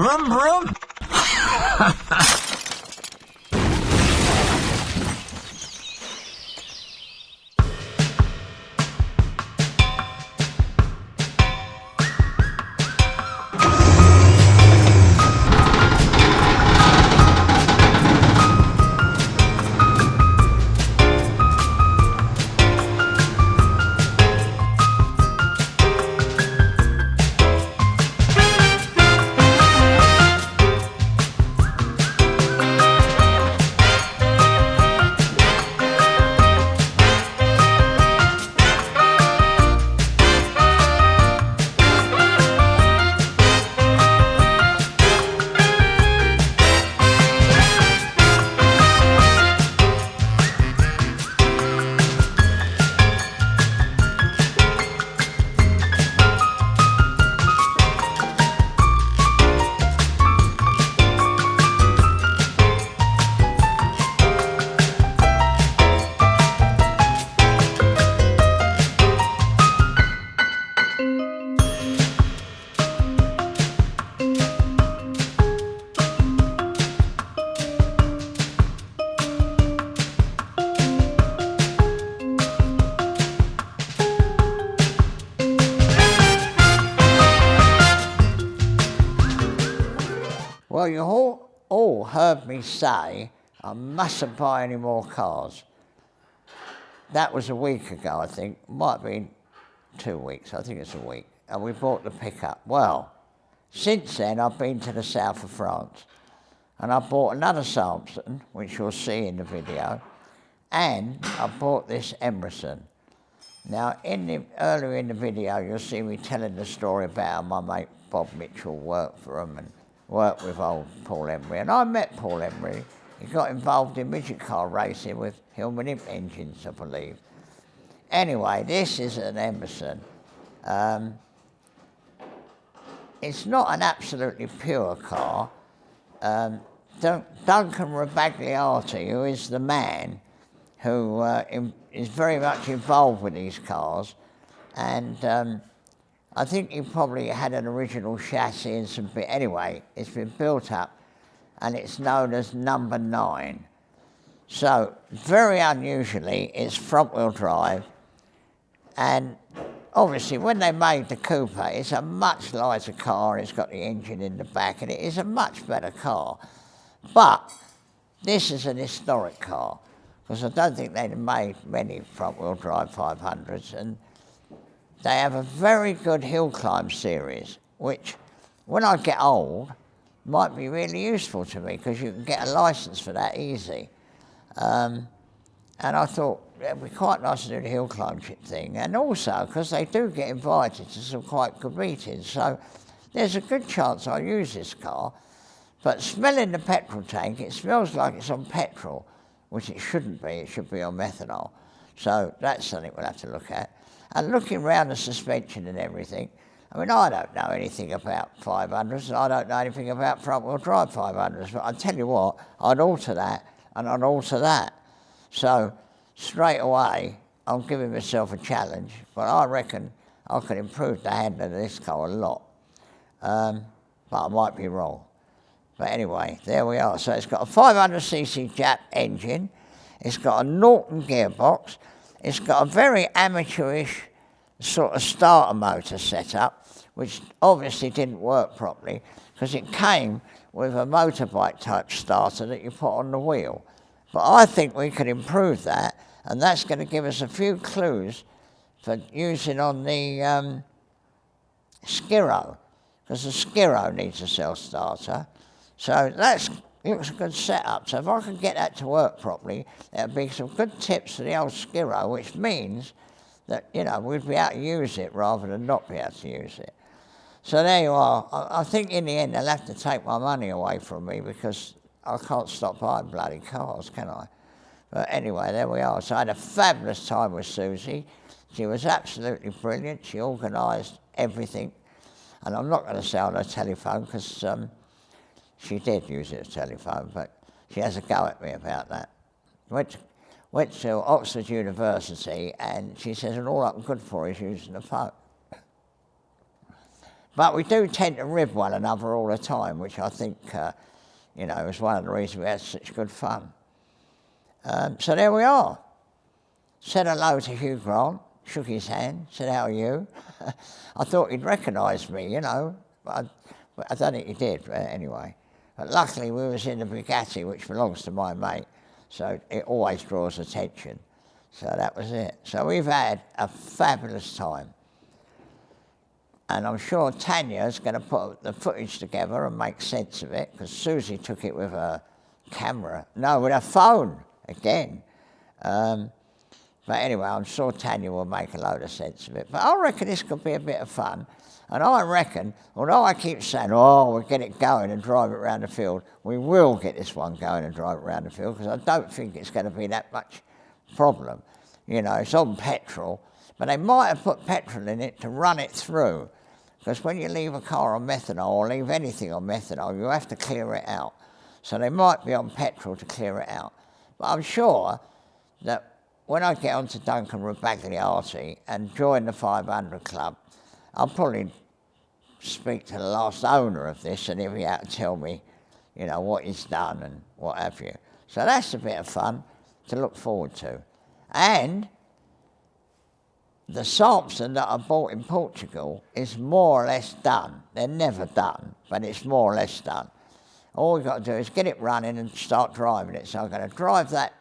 Vroom, vroom. Well, you all heard me say I mustn't buy any more cars. That was a week ago, I think. Might have been 2 weeks. I think it's a week. And we bought the pickup. Well, since then, I've been to the south of France. And I bought another Samson, which you'll see in the video. And I bought this Emerson. Now, earlier in the video, you'll see me telling the story about how my mate Bob Mitchell worked for him and worked with old Paul Emery. And I met Paul Emery. He got involved in midget car racing with Hillman Imp engines, I believe. Anyway, this is an Emerson. It's not an absolutely pure car. Duncan Repatriation, who is the man who is very much involved with these cars, and I think he probably had an original chassis and some bit. Anyway, it's been built up, and it's known as number 9. So, very unusually, it's front-wheel drive, and obviously when they made the coupe, it's a much lighter car, it's got the engine in the back, and it is a much better car. But this is an historic car, because I don't think they'd have made many front-wheel drive 500s, and they have a very good hill climb series, which, when I get old, might be really useful to me, because you can get a licence for that easy. And I thought it'd be quite nice to do the hill climb thing, and also because they do get invited to some quite good meetings, so there's a good chance I'll use this car. But smelling the petrol tank, it smells like it's on petrol, which it shouldn't be. It should be on methanol. So that's something we'll have to look at. And looking around the suspension and everything, I mean, I don't know anything about 500s, and I don't know anything about front-wheel drive 500s, but I tell you what, I'd alter that, and I'd alter that. So straight away, I'm giving myself a challenge, but I reckon I could improve the handling of this car a lot. But I might be wrong. But anyway, there we are. So it's got a 500cc Jap engine. It's got a Norton gearbox. It's got a very amateurish sort of starter motor set up, which obviously didn't work properly because it came with a motorbike type starter that you put on the wheel. But I think we could improve that, and that's going to give us a few clues for using on the Skiro, because the Skiro needs a self-starter. So that looks a good setup. So if I can get that to work properly, there'll be some good tips for the old Skiro, which means that, you know, we'd be able to use it rather than not be able to use it. So there you are. I think in the end they'll have to take my money away from me because I can't stop buying bloody cars, can I? But anyway, there we are. So I had a fabulous time with Susie. She was absolutely brilliant. She organised everything. And I'm not going to say on her telephone because she did use it as a telephone, but she has a go at me about that. Went to Oxford University, and she says, all I'm good for is using the phone. But we do tend to rib one another all the time, which I think, you know, is one of the reasons we had such good fun. So there we are. Said hello to Hugh Grant, shook his hand, said, how are you? I thought he'd recognise me, you know, but I don't think he did, but anyway. But luckily we was in the Bugatti, which belongs to my mate, so it always draws attention. So that was it. So we've had a fabulous time. And I'm sure Tanya's going to put the footage together and make sense of it, because Susie took it with her camera. No, with her phone, again. But anyway, I'm sure Tanya will make a load of sense of it. But I reckon this could be a bit of fun. And I reckon, although I keep saying, oh, we'll get it going and drive it around the field, we will get this one going and drive it around the field, because I don't think it's going to be that much problem. You know, it's on petrol, but they might have put petrol in it to run it through. Because when you leave a car on methanol, or leave anything on methanol, you have to clear it out. So they might be on petrol to clear it out. But I'm sure that when I get onto Duncan Repatriation and join the 500 Club, I'll probably speak to the last owner of this, and he'll be able to tell me, you know, what he's done and what have you. So that's a bit of fun to look forward to. And the Sampson that I bought in Portugal is more or less done. They're never done, but it's more or less done. All we've got to do is get it running and start driving it. So I'm going to drive that,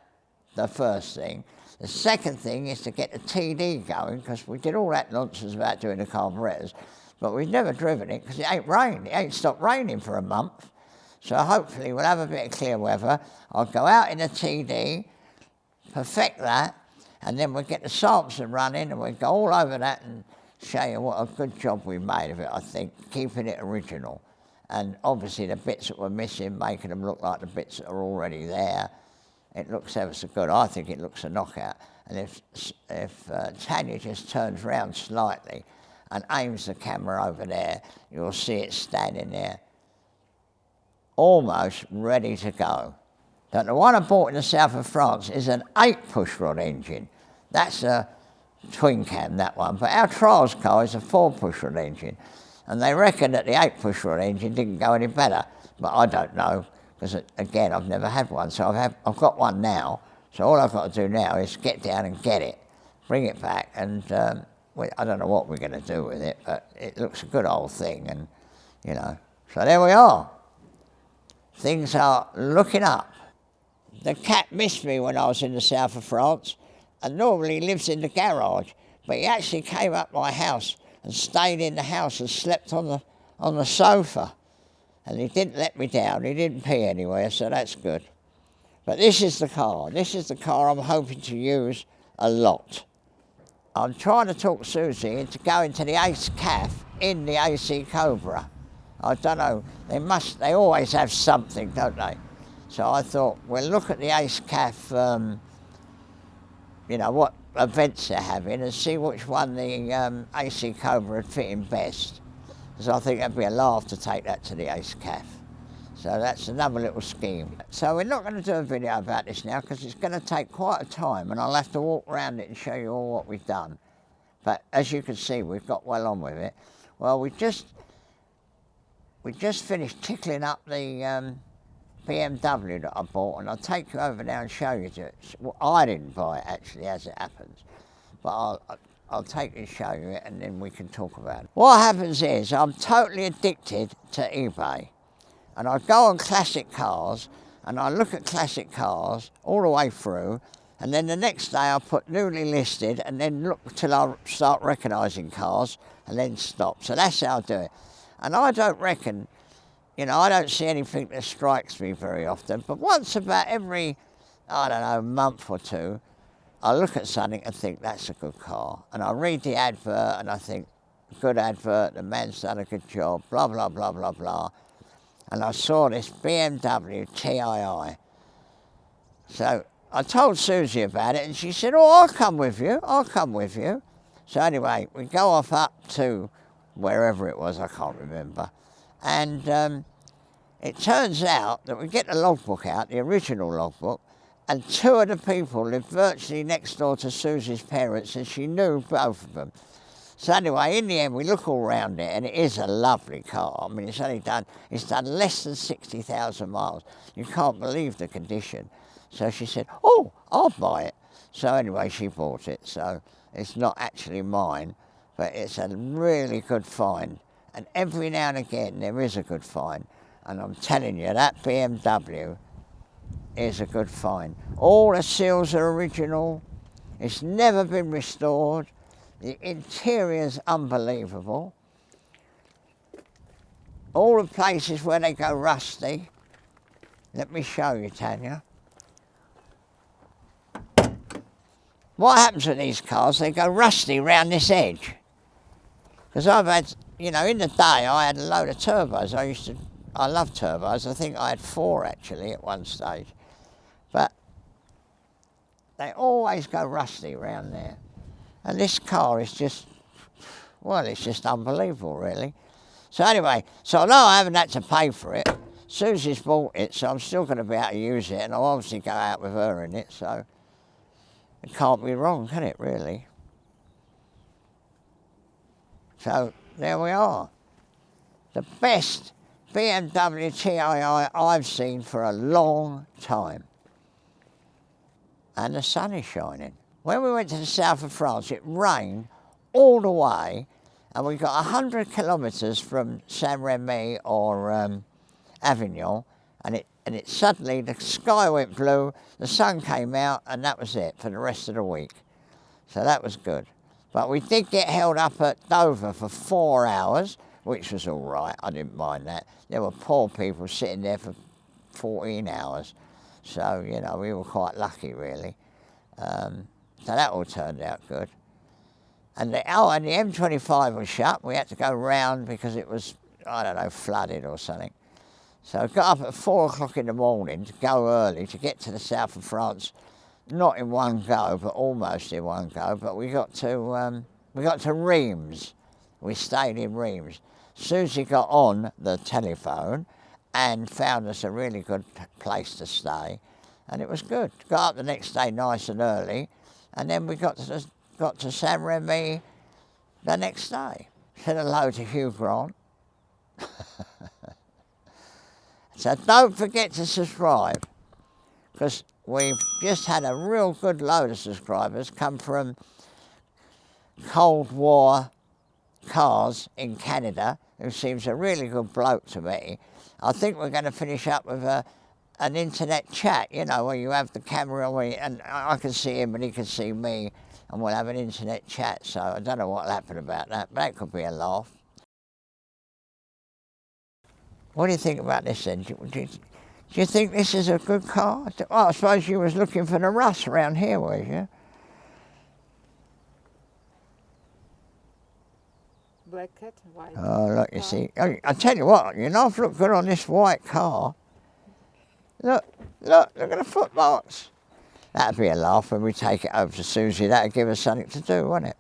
the first thing. The second thing is to get the TD going, because we did all that nonsense about doing the carburettors, but we've never driven it because it ain't rained. It ain't stopped raining for a month. So hopefully we'll have a bit of clear weather. I'll go out in the TD, perfect that, and then we'll get the Sampson running, and we'll go all over that and show you what a good job we made of it, I think, keeping it original. And obviously the bits that we're missing, making them look like the bits that are already there. It looks ever so good. I think it looks a knockout. And if Tanya just turns round slightly and aims the camera over there, you'll see it standing there, almost ready to go. But the one I bought in the south of France is an 8 pushrod engine. That's a twin cam, that one. But our trials car is a 4 pushrod engine. And they reckon that the 8 pushrod engine didn't go any better. But I don't know, because again, I've never had one. So I've got one now. So all I've got to do now is get down and get it, bring it back, and I don't know what we're going to do with it, but it looks a good old thing, and, you know. So there we are. Things are looking up. The cat missed me when I was in the south of France, and normally he lives in the garage, but he actually came up my house and stayed in the house and slept on the sofa. And he didn't let me down, he didn't pee anywhere, so that's good. But this is the car. This is the car I'm hoping to use a lot. I'm trying to talk Susie into going to the Ace Caf in the AC Cobra. I don't know, they always have something, don't they? So I thought, we'll look at the Ace Caf, you know, what events they're having, and see which one the AC Cobra would fit in best. Because I think that'd be a laugh to take that to the Ace Caf. So that's another little scheme. So we're not going to do a video about this now, because it's going to take quite a time, and I'll have to walk around it and show you all what we've done. But as you can see, we've got well on with it. Well, we just finished tickling up the BMW that I bought, and I'll take you over there and show you it. Well, I didn't buy it, actually, as it happens. But I'll take you and show you it, and then we can talk about it. What happens is, I'm totally addicted to eBay. And I go on classic cars, and I look at classic cars all the way through, and then the next day I put newly listed, and then look till I start recognising cars, and then stop. So that's how I do it. And I don't reckon, you know, I don't see anything that strikes me very often, but once about every, I don't know, month or two, I look at something and think, that's a good car. And I read the advert and I think, good advert, the man's done a good job, blah, blah, blah, blah, blah. And I saw this BMW TII. So I told Susie about it, and she said, oh, I'll come with you, I'll come with you. So anyway, we go off up to wherever it was, I can't remember. And it turns out that we get the logbook out, the original logbook, and 2 of the people lived virtually next door to Susie's parents, and she knew both of them. So anyway, in the end, we look all round it, and it is a lovely car. I mean, it's done less than 60,000 miles. You can't believe the condition. So she said, oh, I'll buy it. So anyway, she bought it. So it's not actually mine, but it's a really good find. And every now and again, there is a good find. And I'm telling you, that BMW is a good find. All the seals are original. It's never been restored. The interior's unbelievable. All the places where they go rusty. Let me show you, Tanya. What happens with these cars? They go rusty round this edge. Because I've had, you know, in the day I had a load of turbos. I love turbos. I think I had 4 actually at one stage. But they always go rusty round there. And this car is just, well, it's just unbelievable, really. So anyway, so although I haven't had to pay for it, Susie's bought it, so I'm still going to be able to use it, and I'll obviously go out with her in it, so it can't be wrong, can it, really? So there we are. The best BMW TII I've seen for a long time. And the sun is shining. When we went to the south of France, it rained all the way, and we got 100 kilometres from Saint-Rémy or Avignon, and it suddenly, the sky went blue, the sun came out, and that was it for the rest of the week. So that was good. But we did get held up at Dover for 4 hours, which was all right. I didn't mind that. There were poor people sitting there for 14 hours. So, you know, we were quite lucky, really. So that all turned out good. And the M25 was shut. We had to go round because it was, I don't know, flooded or something. So I got up at 4 o'clock in the morning to go early to get to the south of France. Not in one go, but almost in one go. But we got to Reims. We stayed in Reims. Susie got on the telephone and found us a really good place to stay, and it was good. Got up the next day nice and early, and then we got to Saint-Rémy the next day. Said hello to Hugh Grant. So don't forget to subscribe, because we've just had a real good load of subscribers come from Cold War Cars in Canada, who seems a really good bloke to me. I think we're going to finish up with an internet chat, you know, where you have the camera on, and I can see him and he can see me, and we'll have an internet chat. So I don't know what'll happen about that, but that could be a laugh. What do you think about this then? Do you think this is a good car? Well, I suppose you was looking for the rust around here, was you? Black cat, white. Oh, look, you see. I tell you what, you know, I've looked good on this white car. Look at the footmarks. That'd be a laugh when we take it over to Susie. That'd give us something to do, wouldn't it?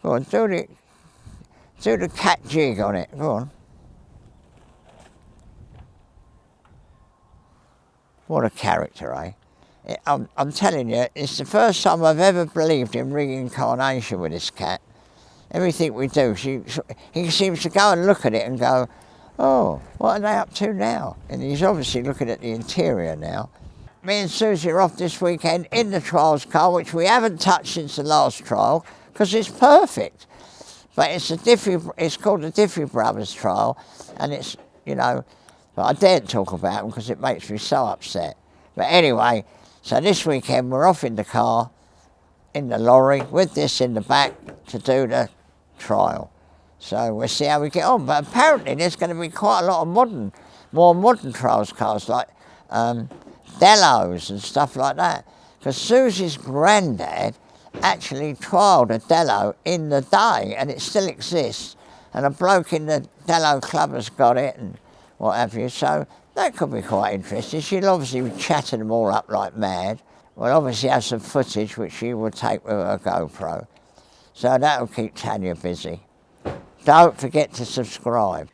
Go on, do the cat jig on it. Go on. What a character, eh? I'm telling you, it's the first time I've ever believed in reincarnation with this cat. Everything we do, he seems to go and look at it and go, oh, what are they up to now? And he's obviously looking at the interior now. Me and Susie are off this weekend in the trials car, which we haven't touched since the last trial, because it's perfect. But it's called the Diffie Brothers trial, and it's, you know, but I daren't talk about them because it makes me so upset. But anyway, so this weekend we're off in the car, in the lorry, with this in the back to do the trial. So we'll see how we get on. But apparently there's going to be quite a lot of more modern trials cars, like Delos and stuff like that. Because Susie's granddad actually trialled a Delo in the day, and it still exists. And a bloke in the Delo club has got it and what have you. So that could be quite interesting. She'll obviously be chatting them all up like mad. We'll obviously have some footage which she will take with her GoPro. So that'll keep Tanya busy. Don't forget to subscribe.